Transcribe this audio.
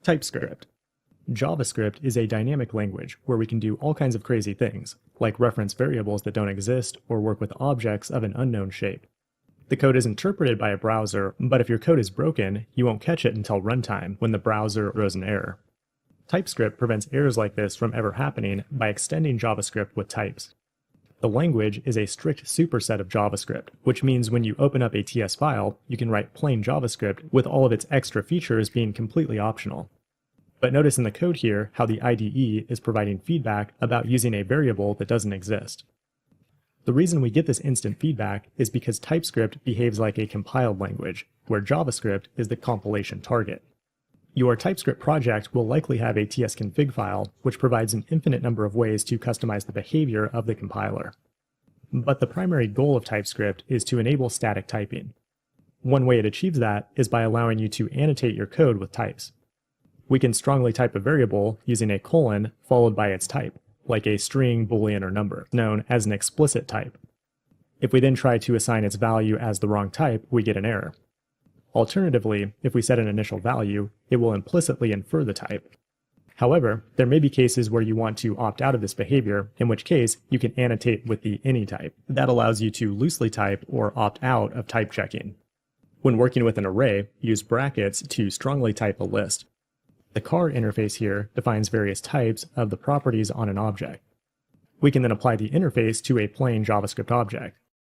TypeScript. JavaScript is a dynamic language where we can do all kinds of crazy things, like reference variables that don't exist or work with objects of an unknown shape. The code is interpreted by a browser, but if your code is broken, you won't catch it until runtime when the browser throws an error. TypeScript prevents errors like this from ever happening by extending JavaScript with types. The language is a strict superset of JavaScript, which means when you open up a TS file, you can write plain JavaScript with all of its extra features being completely optional. But notice in the code here how the IDE is providing feedback about using a variable that doesn't exist. The reason we get this instant feedback is because TypeScript behaves like a compiled language, where JavaScript is the compilation target. Your TypeScript project will likely have a tsconfig file, which provides an infinite number of ways to customize the behavior of the compiler. But the primary goal of TypeScript is to enable static typing. One way it achieves that is by allowing you to annotate your code with types. We can strongly type a variable using a colon followed by its type, like a string, boolean, or number, known as an explicit type. If we then try to assign its value as the wrong type, we get an error. Alternatively, if we set an initial value, it will implicitly infer the type. However, there may be cases where you want to opt out of this behavior, in which case you can annotate with the any type. That allows you to loosely type or opt out of type checking. When working with an array, use brackets to strongly type a list. The car interface here defines various types of the properties on an object. We can then apply the interface to a plain JavaScript object.